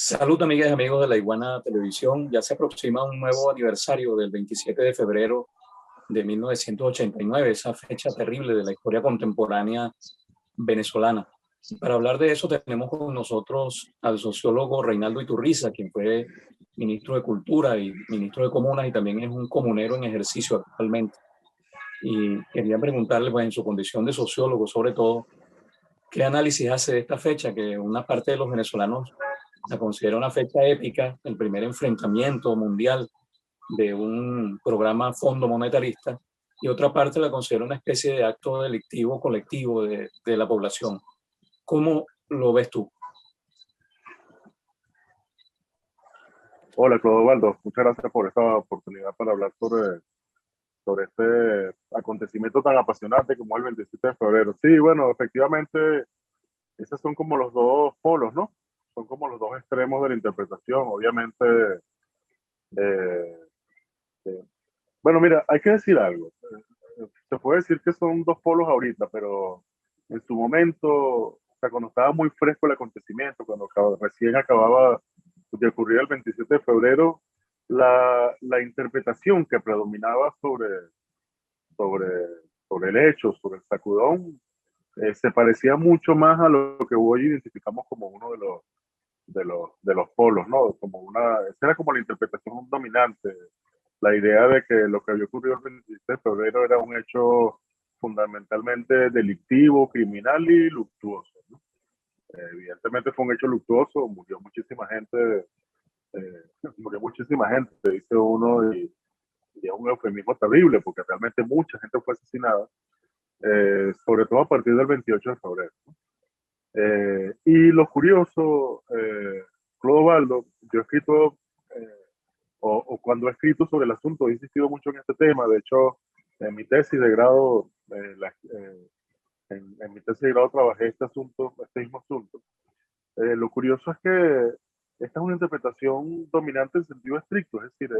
Salud, amigas y amigos de La Iguana Televisión. Ya se aproxima un nuevo aniversario del 27 de febrero de 1989, esa fecha terrible de la historia contemporánea venezolana. Para hablar de eso tenemos con nosotros al sociólogo Reinaldo Iturriza, quien fue ministro de Cultura y ministro de Comunas y también es un comunero en ejercicio actualmente. Y quería preguntarle, pues, en su condición de sociólogo, sobre todo, ¿qué análisis hace de esta fecha que una parte de los venezolanos la considera una fecha épica, el primer enfrentamiento mundial de un programa fondo monetarista, y otra parte la considera una especie de acto delictivo colectivo de la población? ¿Cómo lo ves tú? Hola, Clodovaldo. Muchas gracias por esta oportunidad para hablar sobre este acontecimiento tan apasionante como el 27 de febrero. Sí, bueno, efectivamente, esos son como los dos polos, ¿no? Son como los dos extremos de la interpretación. Obviamente, eh, eh, bueno, mira, hay que decir algo. Se puede decir que son dos polos ahorita, pero en su momento, o sea, cuando estaba muy fresco el acontecimiento, cuando recién acababa de ocurrir el 27 de febrero, la interpretación que predominaba sobre, sobre el hecho, sobre el sacudón, se parecía mucho más a lo que hoy identificamos como uno de los polos, ¿no? Esa era como la interpretación dominante, la idea de que lo que había ocurrido el 27 de febrero era un hecho fundamentalmente delictivo, criminal y luctuoso, ¿no? Evidentemente fue un hecho luctuoso, murió muchísima gente, dice uno, y es un eufemismo terrible, porque realmente mucha gente fue asesinada, sobre todo a partir del 28 de febrero. Y lo curioso, Clodovaldo, yo he escrito, eh, o cuando he escrito sobre el asunto, he insistido mucho en este tema. De hecho, en mi tesis de grado, en mi tesis de grado trabajé este mismo asunto. Lo curioso es que esta es una interpretación dominante en sentido estricto, es decir,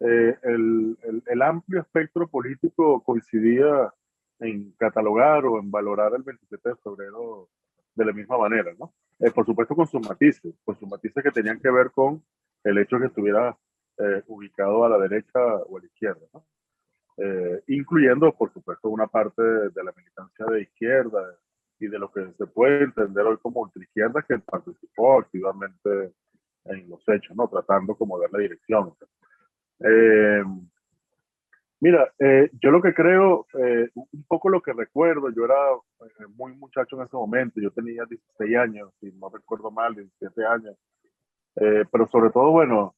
el amplio espectro político coincidía en catalogar o en valorar el 27 de febrero de la misma manera, ¿no? Por supuesto con sus matices que tenían que ver con el hecho de que estuviera ubicado a la derecha o a la izquierda, ¿no? Incluyendo, por supuesto, una parte de la militancia de izquierda y de lo que se puede entender hoy como ultraizquierda que participó activamente en los hechos, ¿no? Tratando como de dar la dirección. Eh, Mira, yo lo que creo, un poco lo que recuerdo, yo era muy muchacho en ese momento, yo tenía 16 años, si no recuerdo mal, 17 años, pero sobre todo, bueno,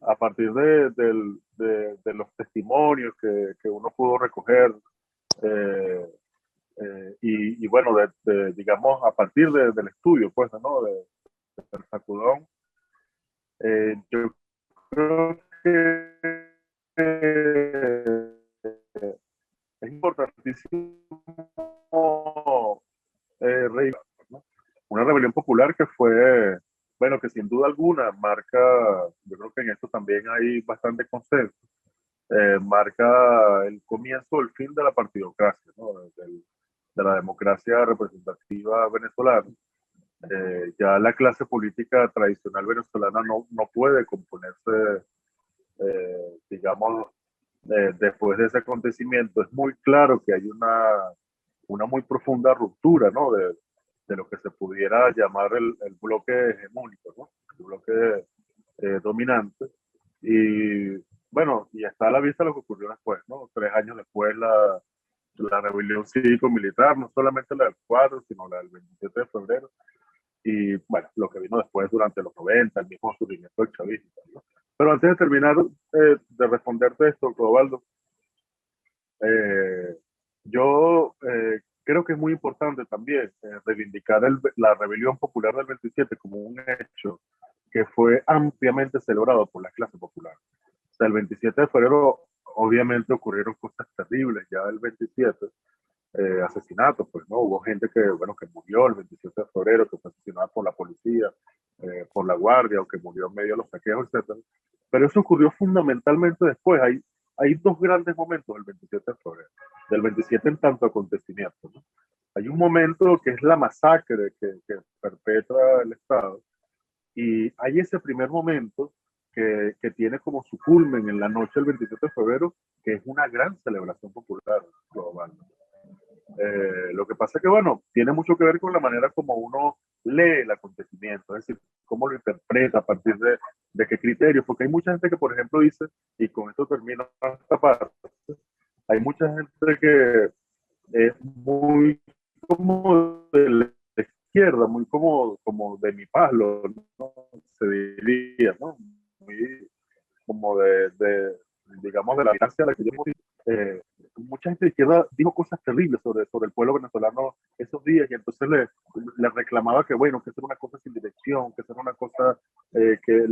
a partir de los testimonios que uno pudo recoger, eh, bueno, digamos, a partir del estudio, pues, ¿no? Del sacudón, yo creo que es importantísimo rey, ¿no? Una rebelión popular que fue, bueno, que sin duda alguna marca, yo creo que en esto también hay bastante consenso, marca el comienzo, el fin de la partidocracia, ¿no? De la democracia representativa venezolana. Ya la clase política tradicional venezolana no puede componerse, digamos, después de ese acontecimiento. Es muy claro que hay una muy profunda ruptura, ¿no? De lo que se pudiera llamar el bloque hegemónico, ¿no? El bloque dominante. Y bueno, y está a la vista lo que ocurrió después, ¿no? 3 años después la rebelión cívico-militar, no solamente la del 4, sino la del 27 de febrero. Y bueno, lo que vino después durante los 90, el mismo surgimiento del chavismo, ¿no? Pero antes de terminar de responderte esto, Cobaldo, eh, yo creo que es muy importante también reivindicar la rebelión popular del 27 como un hecho que fue ampliamente celebrado por la clase popular. O sea, el 27 de febrero obviamente ocurrieron cosas terribles, ya el 27, asesinatos, pues, ¿no? Hubo gente bueno, que murió el 27 de febrero, que fue asesinada por la policía, por la guardia, o que murió en medio de los saqueos, etcétera. Pero eso ocurrió fundamentalmente después. Hay dos grandes momentos del 27 de febrero, del 27 en tanto acontecimiento, ¿no? Hay un momento que es la masacre que perpetra el Estado, Y hay ese primer momento que tiene como su culmen en la noche del 27 de febrero, que es una gran celebración popular global. Lo que pasa es que, bueno, tiene mucho que ver con la manera como uno lee el acontecimiento, es decir, cómo lo interpreta, a partir de qué criterios, porque hay mucha gente que, por ejemplo, dice, y con esto termino esta parte, hay mucha gente que es muy como de la izquierda, muy como de mi palo, ¿no? Se diría, ¿no? Muy como digamos, de la distancia a la que yo eh, mucha gente de izquierda dijo cosas terribles sobre el pueblo venezolano esos días y entonces le reclamaba que, bueno, que eso era una cosa sin dirección, que eso era una cosa que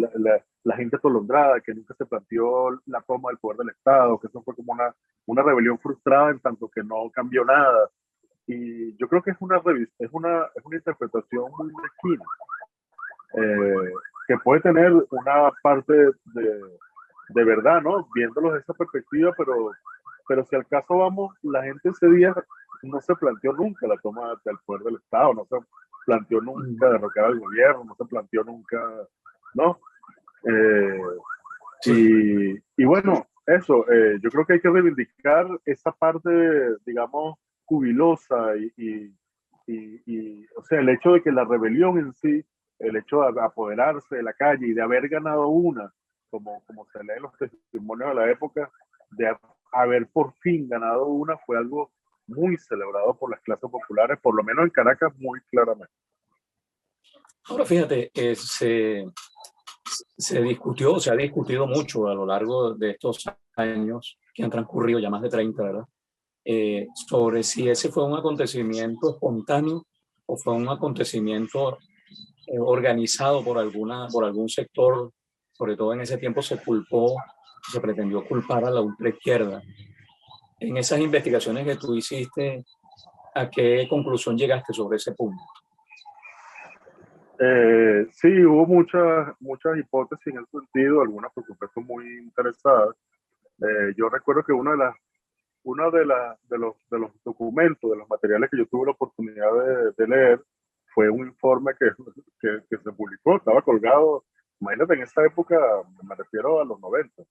la gente atolondrada, que nunca se planteó la toma del poder del Estado, que eso fue como una rebelión frustrada en tanto que no cambió nada. Y yo creo que es una interpretación muy mezquina, que puede tener una parte de verdad, ¿no? Viéndolo desde esa perspectiva, pero si al caso vamos, la gente ese día no se planteó nunca la toma del poder del Estado, no se planteó nunca derrocar al gobierno, no se planteó nunca, ¿no? Eh, Sí, y bueno, eso, yo creo que hay que reivindicar esa parte, digamos, jubilosa o sea, el hecho de que la rebelión en sí, el hecho de apoderarse de la calle y de haber ganado una, como se lee en los testimonios de la época, de haber por fin ganado una, fue algo muy celebrado por las clases populares, por lo menos en Caracas, muy claramente. ahora fíjate, se discutió, se ha discutido mucho a lo largo de estos años que han transcurrido, ya más de 30, ¿verdad? Sobre si ese fue un acontecimiento espontáneo o fue un acontecimiento organizado por algún sector. Sobre todo en ese tiempo se pretendió culpar a la ultraizquierda. En esas investigaciones que tú hiciste, ¿a qué conclusión llegaste sobre ese punto? Sí, hubo muchas hipótesis en ese sentido, algunas por supuesto muy interesadas. Yo recuerdo que uno de los documentos, de los materiales que yo tuve la oportunidad de leer, fue un informe que se publicó, estaba colgado, imagínate, en esa época, me refiero a los 90,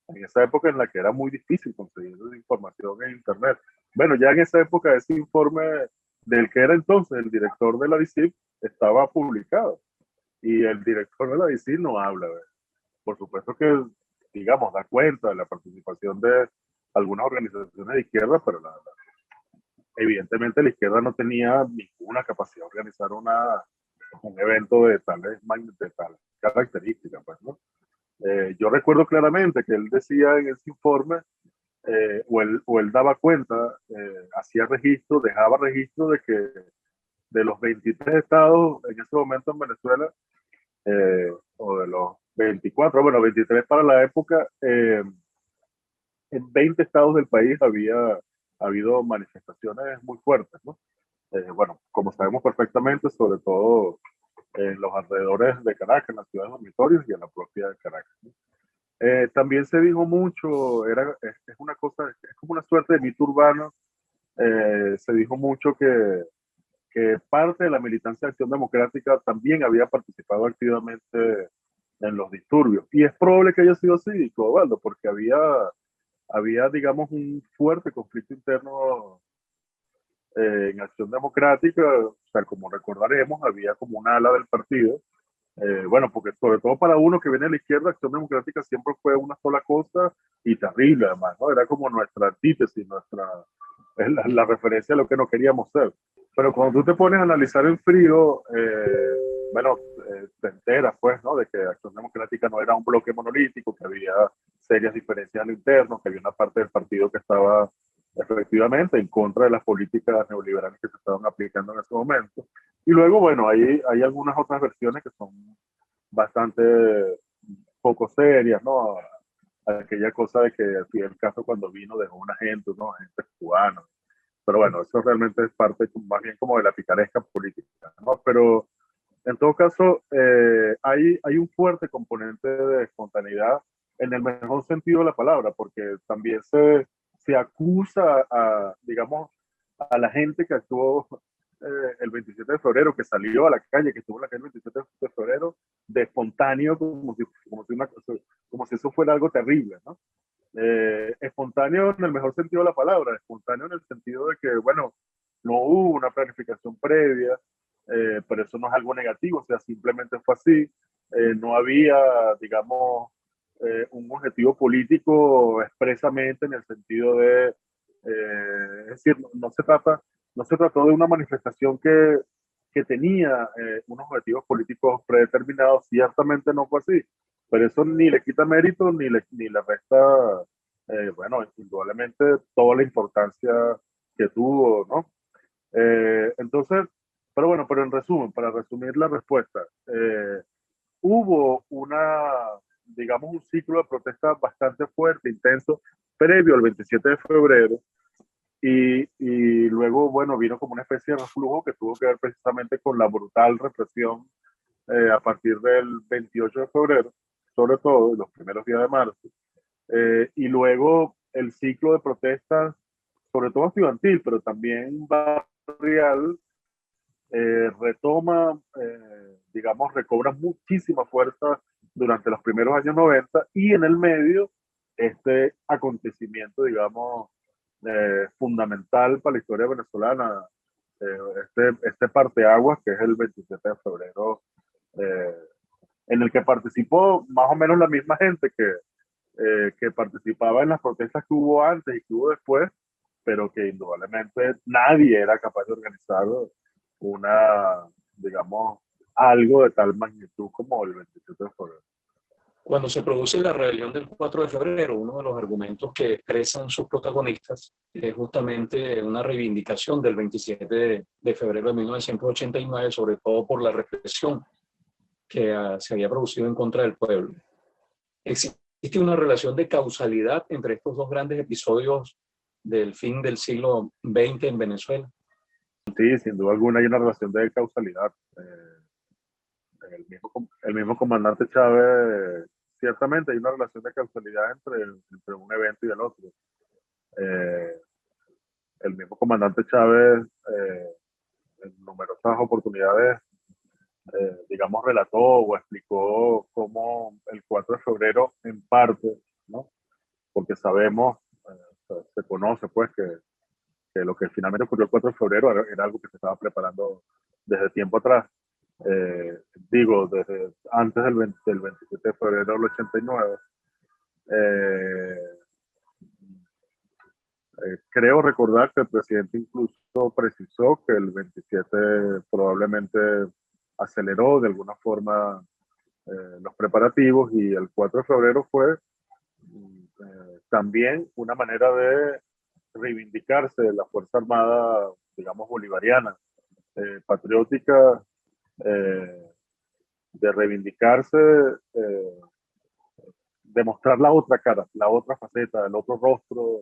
en esa época en la que era muy difícil conseguir información en Internet. Bueno, ya en esa época ese informe del que era entonces el director de la DICIP estaba publicado y el director de la DICIP no habla. Por supuesto que, digamos, da cuenta de la participación de algunas organizaciones de izquierda, pero evidentemente la izquierda no tenía ninguna capacidad de organizar un evento de tal característica, pues, ¿no? Yo recuerdo claramente que él decía en ese informe, o él daba cuenta, hacía registro, dejaba registro de que de los 23 estados en ese momento en Venezuela, o de los 24, bueno, 23 para la época, en 20 estados del país había habido manifestaciones muy fuertes, ¿no? Bueno, como sabemos perfectamente, sobre todo en los alrededores de Caracas, en las ciudades dormitorios y en la propia Caracas, ¿no? También se dijo mucho, es una cosa, es como una suerte de mito urbano, se dijo mucho que parte de la militancia de Acción Democrática también había participado activamente en los disturbios. Y es probable que haya sido así, Cobaldo, porque había, digamos, un fuerte conflicto interno en Acción Democrática, o sea, como recordaremos, había como una ala del partido. Bueno, porque sobre todo para uno que viene de la izquierda, Acción Democrática siempre fue una sola cosa y terrible, además, ¿no? Era como nuestra antítesis, es la referencia a lo que no queríamos ser. Pero cuando tú te pones a analizar en frío, bueno, te enteras, pues, ¿no? De que Acción Democrática no era un bloque monolítico, que había serias diferencias al interno, que había una parte del partido que estaba efectivamente en contra de las políticas neoliberales que se estaban aplicando en ese momento. Y luego, bueno, hay algunas otras versiones que son bastante poco serias, ¿no? Aquella cosa de que Fidel Castro cuando vino dejó un agente, ¿no? Agentes cubanos. Pero bueno, eso realmente es parte más bien como de la picaresca política, ¿no? Pero en todo caso, hay un fuerte componente de espontaneidad en el mejor sentido de la palabra, porque también se acusa digamos, a la gente que actuó el 27 de febrero, que salió a la calle, que estuvo en la calle el 27 de febrero, de espontáneo, como si eso fuera algo terrible, ¿no? Espontáneo en el mejor sentido de la palabra, espontáneo en el sentido de que, bueno, no hubo una planificación previa, pero eso no es algo negativo, o sea, simplemente fue así, no había, digamos, un objetivo político expresamente en el sentido de, es decir, no se trató de una manifestación que tenía unos objetivos políticos predeterminados, ciertamente no fue así, pero eso ni le quita mérito ni le resta, bueno, indudablemente toda la importancia que tuvo, ¿no? Entonces, pero bueno, pero en resumen, para resumir la respuesta, hubo digamos, un ciclo de protesta bastante fuerte, intenso, previo al 27 de febrero, y luego, bueno, vino como una especie de reflujo que tuvo que ver precisamente con la brutal represión a partir del 28 de febrero, sobre todo los primeros días de marzo, y luego el ciclo de protestas, sobre todo estudiantil, pero también barrial, retoma, digamos, recobra muchísima fuerza durante los primeros años 90 y en el medio este acontecimiento, digamos, fundamental para la historia venezolana, este parteaguas que es el 27 de febrero, eh, en el que participó más o menos la misma gente que participaba en las protestas que hubo antes y que hubo después, pero que indudablemente nadie era capaz de organizar una, digamos, algo de tal magnitud como el 27 de febrero. Cuando se produce la rebelión del 4 de febrero, uno de los argumentos que expresan sus protagonistas es justamente una reivindicación del 27 de febrero de 1989, sobre todo por la represión que se había producido en contra del pueblo. ¿Existe una relación de causalidad entre estos dos grandes episodios del fin del siglo XX en Venezuela? Sí, sin duda alguna hay una relación de causalidad. El mismo comandante Chávez, ciertamente hay una relación de causalidad entre un evento y el otro. Eh, el mismo comandante Chávez, en numerosas oportunidades, digamos, relató o explicó cómo el 4 de febrero, en parte, ¿no? Porque sabemos, se conoce, pues, que lo que finalmente ocurrió el 4 de febrero era algo que se estaba preparando desde tiempo atrás. Digo, desde antes del 27 de febrero del 89. Eh, creo recordar que el presidente incluso precisó que el 27 probablemente aceleró de alguna forma los preparativos y el 4 de febrero fue también una manera de reivindicarse de la Fuerza Armada, digamos, bolivariana, patriótica, eh, de reivindicarse, de mostrar la otra cara, la otra faceta, el otro rostro,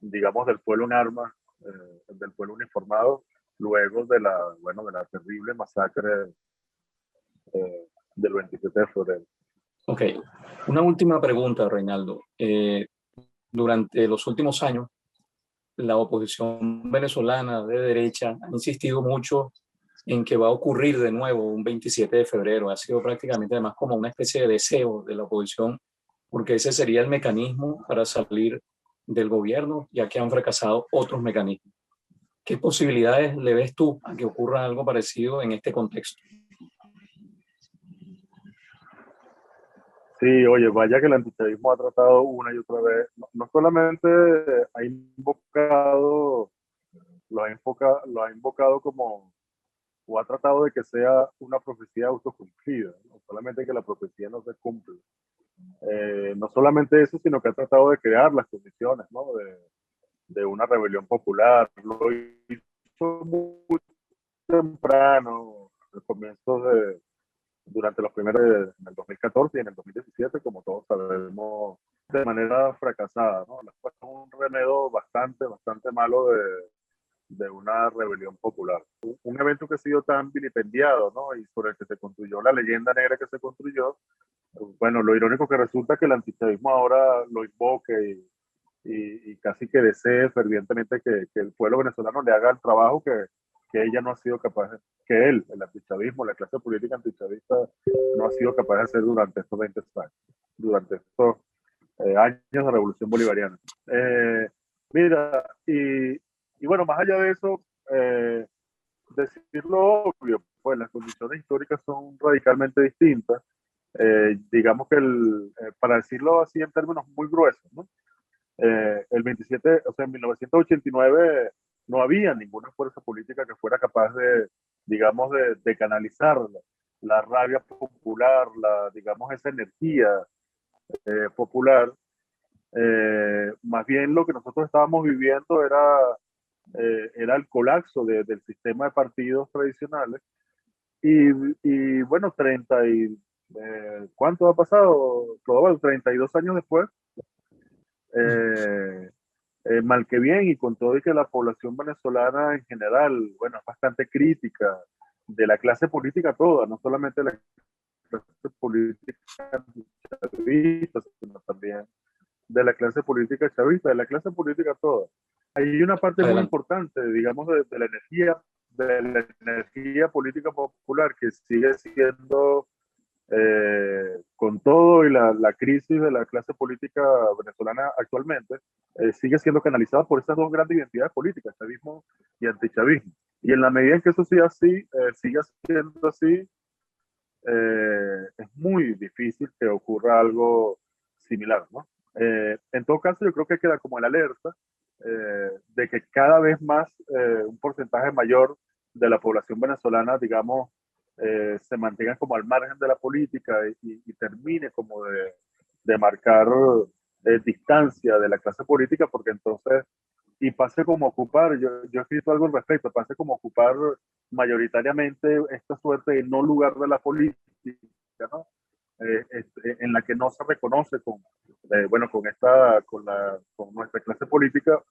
digamos, del pueblo en armas, del pueblo uniformado, luego de bueno, de la terrible masacre del 27 de febrero. Ok, una última pregunta, Reinaldo. Durante los últimos años, la oposición venezolana de derecha ha insistido mucho en que va a ocurrir de nuevo un 27 de febrero. Ha sido prácticamente además como una especie de deseo de la oposición, porque ese sería el mecanismo para salir del gobierno, ya que han fracasado otros mecanismos. ¿Qué posibilidades le ves tú a que ocurra algo parecido en este contexto? Sí, oye, vaya que el antichavismo ha tratado una y otra vez, no solamente ha invocado, lo ha invocado como, o ha tratado de que sea una profecía autocumplida, no solamente que la profecía no se cumple. No solamente eso, sino que ha tratado de crear las condiciones, ¿no? de una rebelión popular. Lo hizo muy temprano, al comienzo durante los primeros, en el 2014 y en el 2017, como todos sabemos, de manera fracasada, ¿no? Fue un remedio bastante malo de una rebelión popular. Un evento que ha sido tan vilipendiado, ¿no? Y sobre el que se construyó la leyenda negra que se construyó. Bueno, lo irónico que resulta que el antichavismo ahora lo invoque y casi que desee fervientemente que el pueblo venezolano le haga el trabajo que que ella no ha sido capaz, que él, el antichavismo, la clase política antichavista, no ha sido capaz de hacer durante estos 20 años, durante estos años de revolución bolivariana. Mira, y bueno, más allá de eso, decir lo obvio, pues las condiciones históricas son radicalmente distintas. Digamos que para decirlo así en términos muy gruesos, ¿no? El 27, o sea, en 1989 no había ninguna fuerza política que fuera capaz de, digamos, de canalizar la rabia popular, digamos, esa energía popular. Más bien lo que nosotros estábamos viviendo era el colapso del sistema de partidos tradicionales. Y bueno, ¿cuánto ha pasado? Todo 32 años después, mal que bien, y con todo y que la población venezolana en general, bueno, es bastante crítica de la clase política toda, no solamente de la clase política chavista, sino también de la clase política chavista, de la clase política toda. Hay una parte muy importante, digamos, de la energía política popular que sigue siendo, con todo y la crisis de la clase política venezolana actualmente, sigue siendo canalizada por estas dos grandes identidades políticas, chavismo y antichavismo. Y en la medida en que eso siga así, siga siendo así, es muy difícil que ocurra algo similar, ¿no? En todo caso, yo creo que queda como el alerta de que cada vez más un porcentaje mayor de la población venezolana, digamos, se mantenga como al margen de la política y termine como de marcar distancia de la clase política, porque entonces, y pase como a ocupar, yo he escrito algo al respecto, pase como a ocupar mayoritariamente esta suerte de no lugar de la política, ¿no? En la que no se reconoce bueno, con nuestra clase política.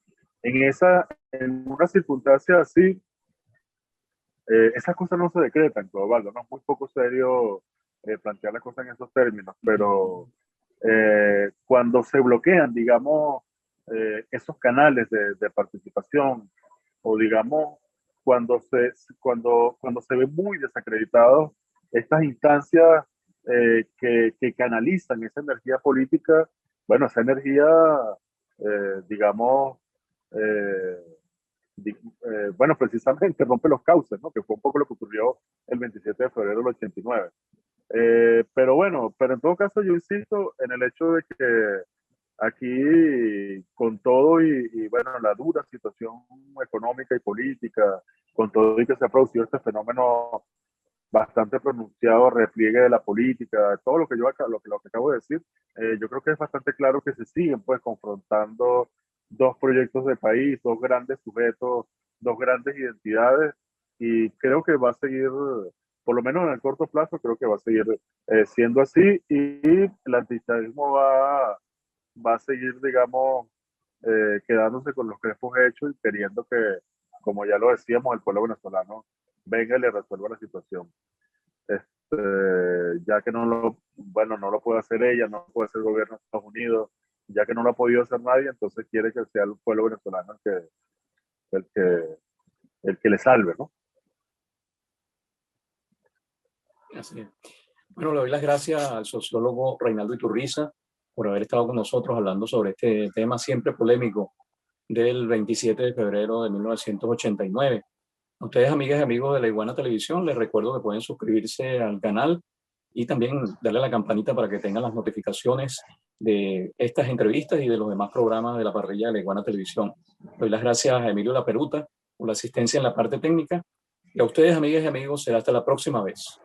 En una circunstancia así, esas cosas no se decretan, Clodovaldo, ¿no? Es muy poco serio plantear las cosas en esos términos, pero cuando se bloquean, digamos, esos canales de participación, o digamos, cuando se ven muy desacreditados estas instancias que canalizan esa energía política, bueno, esa energía, digamos, bueno, precisamente rompe los cauces, ¿no? Que fue un poco lo que ocurrió el 27 de febrero del 89. Pero bueno, pero en todo caso yo insisto en el hecho de que aquí, con todo y bueno, la dura situación económica y política, con todo y que se ha producido este fenómeno bastante pronunciado, repliegue de la política, todo lo que lo que acabo de decir, yo creo que es bastante claro que se siguen pues confrontando dos proyectos de país, dos grandes sujetos, dos grandes identidades, y creo que va a seguir, por lo menos en el corto plazo, creo que va a seguir siendo así, y el antichavismo va a seguir, digamos, quedándose con los crespos hechos y queriendo que, como ya lo decíamos, el pueblo venezolano venga y le resuelva la situación. Ya que bueno, no lo puede hacer ella, no lo puede hacer el gobierno de Estados Unidos, ya que no lo ha podido hacer nadie, entonces quiere que sea el pueblo venezolano el que, el que le salve, ¿no? Así es. Bueno, le doy las gracias al sociólogo Reinaldo Iturriza por haber estado con nosotros hablando sobre este tema siempre polémico del 27 de febrero de 1989. A ustedes, amigas y amigos de La Iguana Televisión, les recuerdo que pueden suscribirse al canal y también darle a la campanita para que tengan las notificaciones de estas entrevistas y de los demás programas de la parrilla de La Iguana Televisión. Doy las gracias a Emilio La Peruta por la asistencia en la parte técnica y a ustedes, amigas y amigos, será hasta la próxima vez.